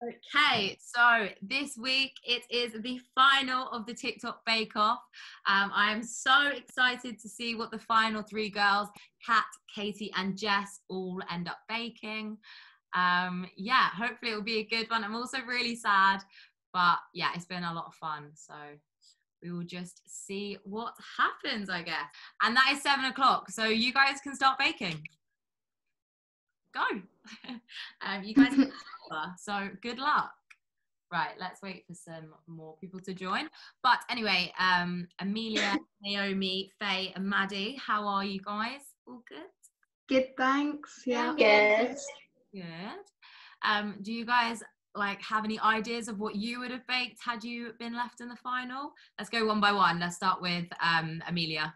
Okay, so this week it is the final of the TikTok Bake Off. I am so excited to see what the final three girls, Kat, Katie and Jess, all end up baking. Yeah, hopefully it will be a good one. I'm also really sad, but yeah, it's been a lot of fun. So we will just see what happens, I guess. And that is 7 o'clock, so you guys can start baking. Go. You guys can so good luck. Right, let's wait for some more people to join. But anyway, Amelia, Naomi, Faye and Maddie, how are you guys? All good? Good, thanks. Yeah. Good. Good. Do you guys have any ideas of what you would have baked had you been left in the final? Let's go one by one. Let's start with Amelia.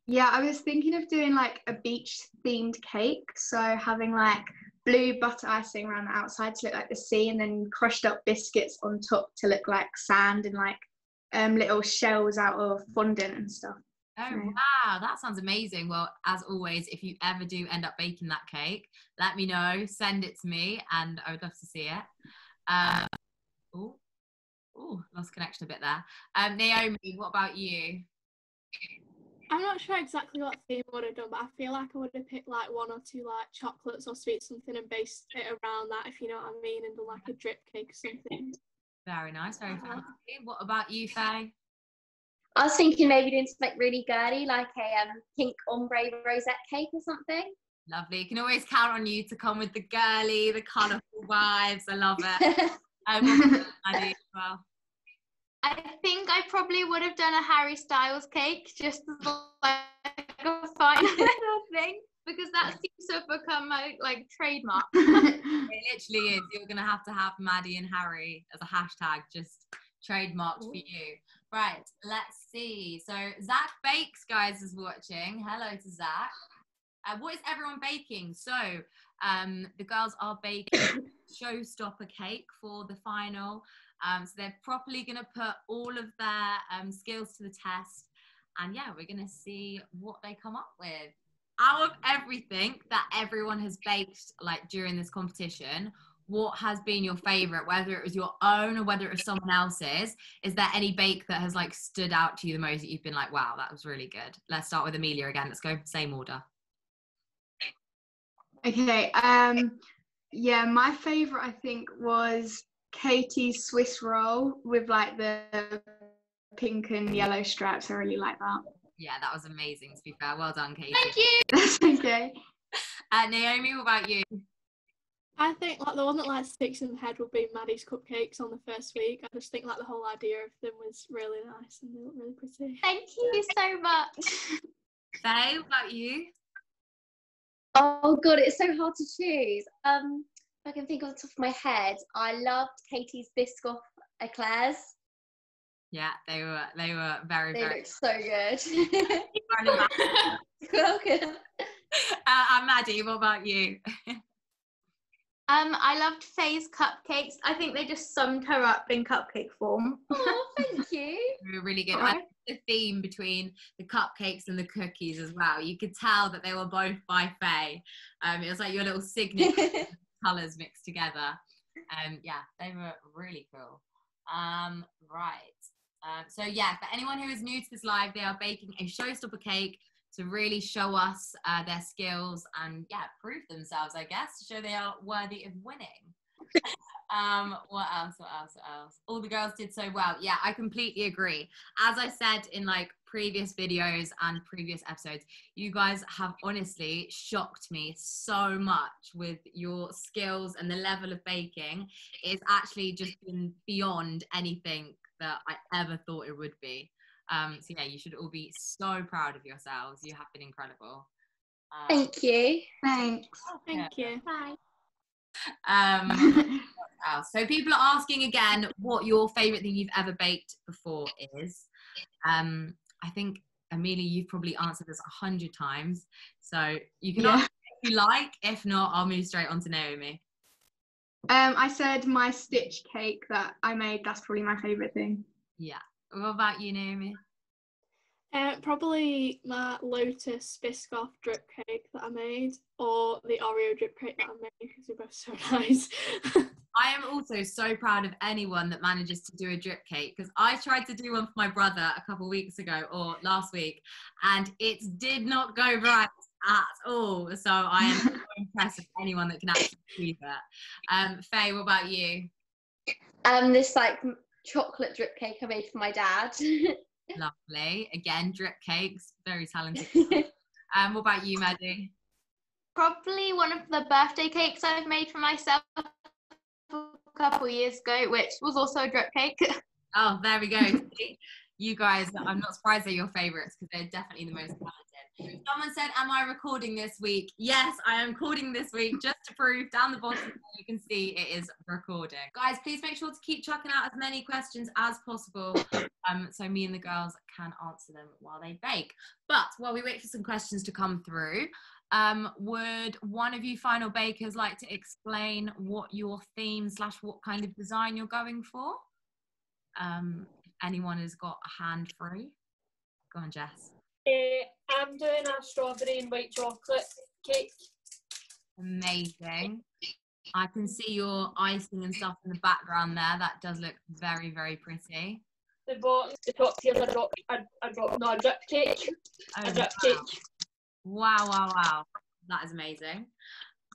Yeah, I was thinking of doing like a beach themed cake. So having like blue butter icing around the outside to look like the sea, and then crushed up biscuits on top to look like sand, and like little shells out of fondant and stuff. Oh, wow, that sounds amazing. Well, as always, if you ever do end up baking that cake, let me know, send it to me, and I would love to see it. Oh, lost connection a bit there. Naomi, what about you? I'm not sure exactly what theme I would have done, but I feel like I would have picked like one or two like chocolates or sweet something and based it around that, if you know what I mean, and done like a drip cake or something. Very nice, very fancy. What about you, Faye? I was thinking maybe doing something really girly, like a pink ombre rosette cake or something. Lovely. You can always count on you to come with the girly, the colourful vibes. I love it. Maddie as well. I think I probably would have done a Harry Styles cake, just as like a final thing, because that seems to have become my trademark. It literally is. You're gonna have to have Maddie and Harry as a hashtag, just trademarked for you. Right, let's see. So Zach Bakes, guys, is watching. Hello to Zach. What is everyone baking? So the girls are baking showstopper cake for the final. So they're properly going to put all of their skills to the test. And yeah, we're going to see what they come up with. Out of everything that everyone has baked during this competition, what has been your favourite, whether it was your own or whether it was someone else's? Is there any bake that has stood out to you the most that you've been like, wow, that was really good? Let's start with Amelia again. Let's go same order. Okay. Yeah, my favourite I think was Katie's Swiss roll with the pink and yellow stripes. I really like that. Yeah, that was amazing, to be fair. Well done, Katie. Thank you. That's okay. Naomi, what about you? I think the one that sticks in the head would be Maddie's cupcakes on the first week. I just think the whole idea of them was really nice and they look really pretty. Thank you so much. Faye, what about you? Oh god, it's so hard to choose. I can think off the top of my head. I loved Katie's Biscoff eclairs. Yeah, they were very, they very. Looked so good. Welcome. Maddie, what about you? I loved Faye's cupcakes. I think they just summed her up in cupcake form. Oh, thank you. They were really good. I liked the theme between the cupcakes and the cookies as well. You could tell that they were both by Faye. It was like your little signature colours mixed together. Yeah, they were really cool. Right. So yeah, for anyone who is new to this live, they are baking a showstopper cake to really show us their skills and prove themselves, I guess, to show they are worthy of winning. What else? All the girls did so well. Yeah, I completely agree. As I said in previous videos and previous episodes, you guys have honestly shocked me so much with your skills, and the level of baking is actually just been beyond anything that I ever thought it would be. So yeah, you should all be so proud of yourselves. You have been incredible. Thank you. Thanks. Thank you. Bye. What else? So people are asking again what your favourite thing you've ever baked before is. I think, Amelia, you've probably answered this 100 times. So you can answer if you like. If not, I'll move straight on to Naomi. I said my stitch cake that I made. That's probably my favourite thing. Yeah. What about you, Naomi? Probably my Lotus Biscoff drip cake that I made, or the Oreo drip cake that I made, because they're both so nice. I also so proud of anyone that manages to do a drip cake, because I tried to do one for my brother a couple of weeks ago or last week, and it did not go right at all. So I am so impressed with anyone that can actually do that. Faye, what about you? This like chocolate drip cake I made for my dad. Lovely. Again, drip cakes, very talented. What about you, Maddie? Probably one of the birthday cakes I've made for myself a couple years ago, which was also a drip cake. Oh, there we go. You guys, I'm not surprised they're your favourites, because they're definitely the most talented. Someone said, am I recording this week? Yes, I am recording this week, just to prove down the bottom you can see it is recording. Guys, please make sure to keep chucking out as many questions as possible, so me and the girls can answer them while they bake. But while we wait for some questions to come through, would one of you final bakers like to explain what your theme / what kind of design you're going for? If anyone has got a hand free, go on, Jess. I'm doing a strawberry and white chocolate cake. Amazing. I can see your icing and stuff in the background there. That does look very, very pretty. The bottom, the top tier, a drip cake. Oh, A drip wow. cake. Wow. That is amazing.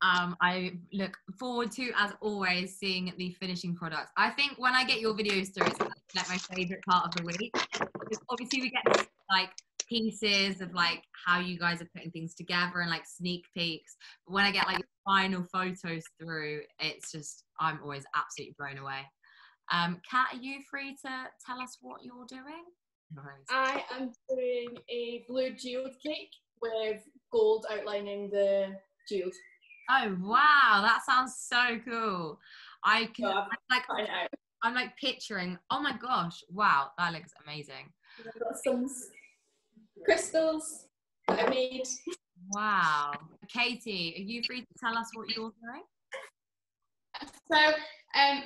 I look forward to, as always, seeing the finishing products. I think when I get your videos through, it's like my favourite part of the week. Because obviously we get to see, like, pieces of like how you guys are putting things together and like sneak peeks. But when I get like final photos through, it's just, I'm always absolutely blown away. Kat, are you free to tell us what you're doing? I am doing a blue geode cake with gold outlining the geode. Oh wow, that sounds so cool. I can, So I'm like picturing, oh my gosh, wow, that looks amazing. I've got some crystals that I made. Wow. Katie, are you free to tell us what you're doing? So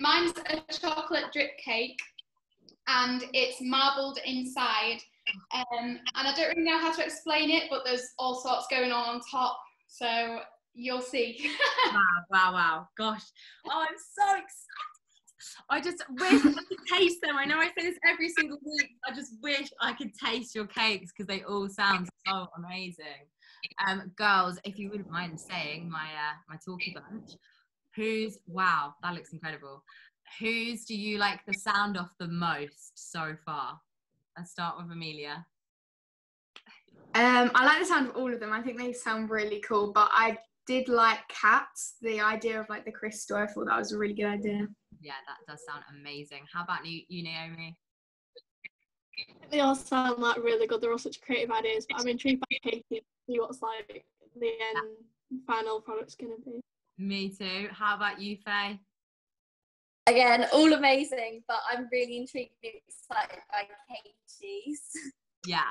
mine's a chocolate drip cake, and it's marbled inside. And I don't really know how to explain it, but there's all sorts going on top. So you'll see. Wow. Gosh. Oh, I'm so excited. I just wish I could taste them. I know I say this every single week. I just wish I could taste your cakes, because they all sound so amazing. Girls, if you wouldn't mind saying my talkie bunch, wow, that looks incredible. Whose do you like the sound of the most so far? Let's start with Amelia. I like the sound of all of them. I think they sound really cool, but I did like Cats. The idea of like the crystal, I thought that was a really good idea. Yeah, that does sound amazing. How about you, Naomi? They all sound like really good. They're all such creative ideas, but I'm intrigued by Katie to see what's like the end final product's gonna be. Me too. How about you, Faye? Again, all amazing, but I'm really intrigued and excited by Katie's. Yeah.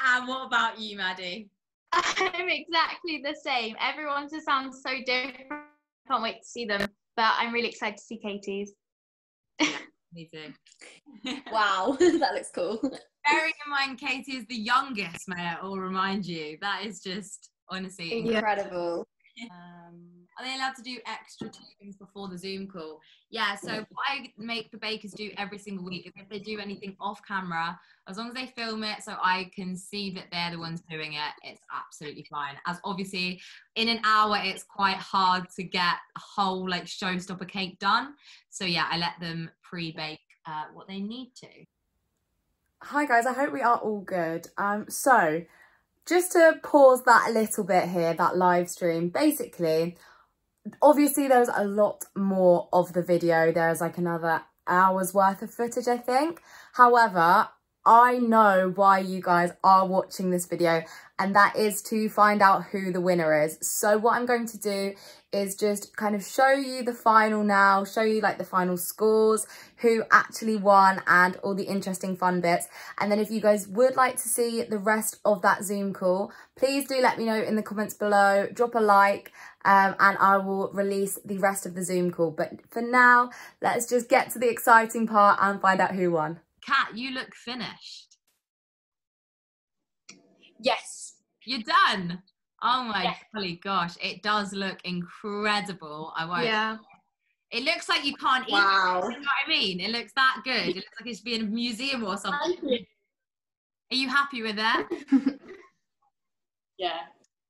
And what about you, Maddie? I'm exactly the same. Everyone's just sounds so different. Can't wait to see them, but I'm really excited to see Katie's. Yeah, me too. Wow, that looks cool. Bearing in mind Katie is the youngest, may I all remind you. That is just honestly incredible. Are they allowed to do extra things before the Zoom call? Yeah, so what I make the bakers do every single week is if they do anything off camera, as long as they film it so I can see that they're the ones doing it, it's absolutely fine. As obviously in an hour, it's quite hard to get a whole like showstopper cake done. So yeah, I let them pre-bake what they need to. Hi guys, I hope we are all good. So just to pause that a little bit here, that live stream, basically, obviously there was a lot more of the video. There's like another hour's worth of footage, I think. However, I know why you guys are watching this video, and that is to find out who the winner is. So what I'm going to do is just kind of show you the final now, show you like the final scores, who actually won and all the interesting fun bits. And then if you guys would like to see the rest of that Zoom call, please do let me know in the comments below, drop a like, and I will release the rest of the Zoom call. But for now, let's just get to the exciting part and find out who won. Kat, you look finished. Yes. You're done. Oh my golly gosh, it does look incredible. I won't. Yeah. It looks like you can't eat. Wow. You know what I mean? It looks that good. It looks like it should be in a museum or something. Are you happy with that? Yeah.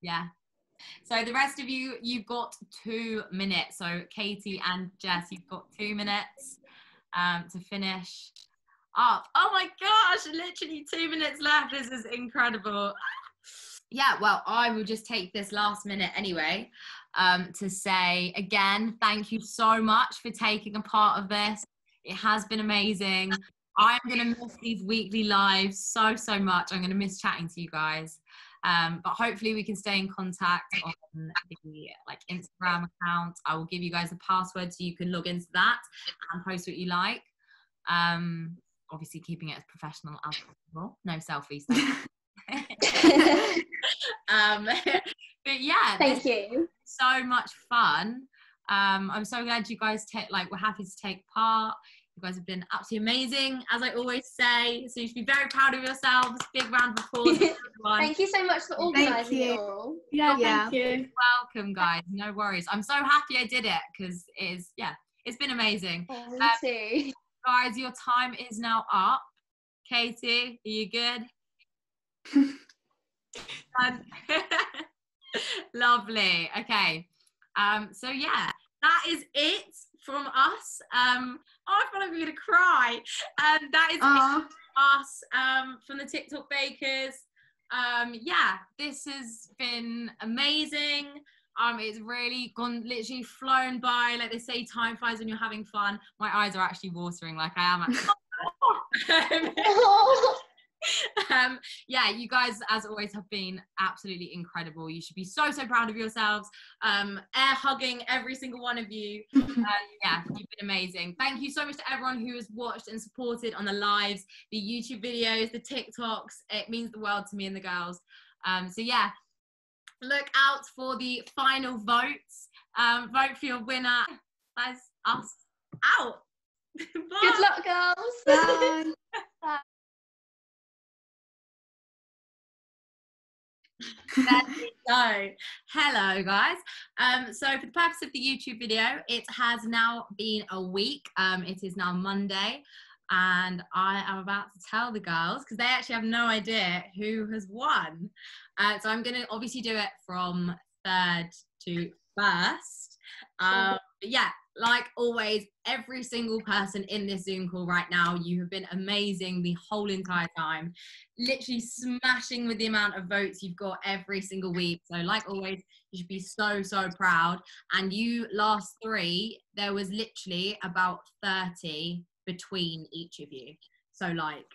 Yeah. So the rest of you, you've got 2 minutes. So Katie and Jess, you've got 2 minutes to finish up. Oh my gosh, literally 2 minutes left. This is incredible. Yeah, well, I will just take this last minute anyway to say again, thank you so much for taking a part of this. It has been amazing. I'm going to miss these weekly lives so much. I'm going to miss chatting to you guys. But hopefully we can stay in contact on the Instagram account. I will give you guys a password so you can log into that and post what you like. Obviously keeping it as professional as possible. No selfies. But yeah, thank you. So much fun. I'm so glad you guys we're happy to take part. You guys have been absolutely amazing, as I always say. So you should be very proud of yourselves. Big round of applause for everyone. Thank you so much for organising it all. Yeah, thank you. Welcome, guys. No worries. I'm so happy I did it because it's been amazing. Oh, me too. Guys, your time is now up. Katie, are you good? Lovely. Okay. So yeah, that is it from us. I feel like we're gonna cry. That is it from us, from the TikTok Bakers. Yeah, this has been amazing. It's really literally flown by. Like they say, time flies when you're having fun. My eyes are actually watering, like I am actually. Yeah, you guys as always have been absolutely incredible. You should be so proud of yourselves. Air hugging every single one of you. Yeah, you've been amazing. Thank you so much to everyone who has watched and supported on the lives, the YouTube videos, the TikToks. It means the world to me and the girls. So yeah, look out for the final votes. Vote for your winner. That's us out. Bye. Good luck, girls. Bye. Bye. There we go. Hello guys. So for the purpose of the YouTube video, it has now been a week. It is now Monday and I am about to tell the girls because they actually have no idea who has won. So I'm going to obviously do it from third to first. But yeah, like always, every single person in this Zoom call right now, you have been amazing the whole entire time. Literally smashing with the amount of votes you've got every single week. So like always, you should be so proud. And you last 3, there was literally about 30 between each of you. So like,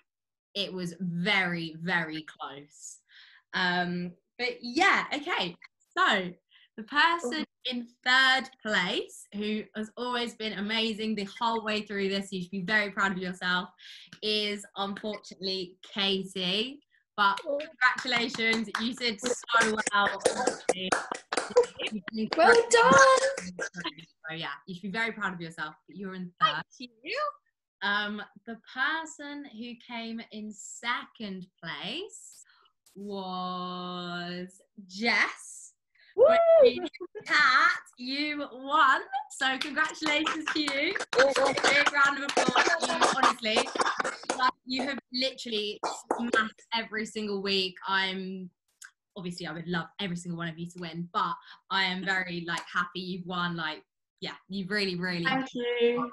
it was very close. But yeah, okay. So the person in third place, who has always been amazing the whole way through this, you should be very proud of yourself, is unfortunately Katie. But congratulations, you did so well. Well done. So yeah, you should be very proud of yourself. But you're in third. Thank you. The person who came in second place was Jess. Kat, you won. So congratulations to you. Big round of applause to you, honestly. You have literally smashed every single week. Obviously I would love every single one of you to win, but I am very happy you've won. Yeah, you've really Thank you.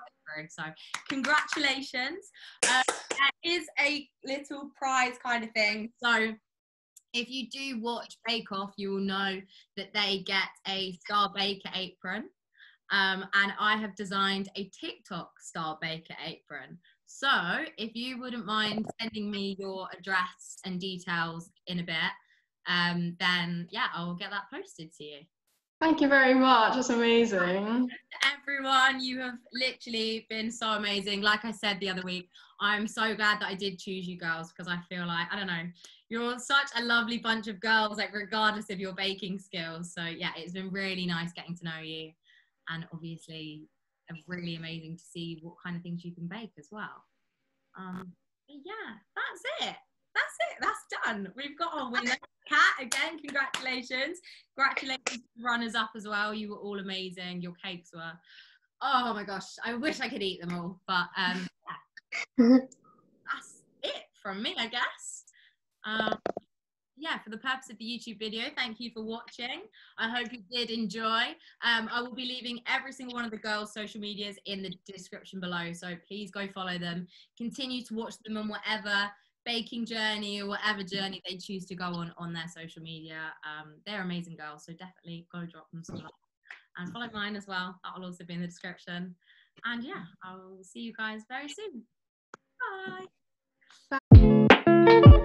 So congratulations. There is a little prize kind of thing. So if you do watch Bake Off, you will know that they get a Star Baker apron. And I have designed a TikTok Star Baker apron. So if you wouldn't mind sending me your address and details in a bit, then yeah, I'll get that posted to you. Thank you very much. That's amazing. Everyone, you have literally been so amazing. Like I said the other week, I'm so glad that I did choose you girls because I feel like, I don't know, you're such a lovely bunch of girls, regardless of your baking skills. So yeah, it's been really nice getting to know you, and obviously really amazing to see what kind of things you can bake as well. Yeah, that's it. That's done. We've got our winner. Kat, again, congratulations. Congratulations to the runners up as well. You were all amazing. Your cakes were Oh my gosh, I wish I could eat them all, but that's it from me, I guess. Yeah, for the purpose of the YouTube video, thank you for watching. I hope you did enjoy. I will be leaving every single one of the girls' social medias in the description below, so please go follow them. Continue to watch them on whatever baking journey or whatever journey they choose to go on their social media. They're amazing girls, so definitely go drop them some love. And follow mine as well. That will also be in the description. And yeah, I will see you guys very soon. Bye. Bye.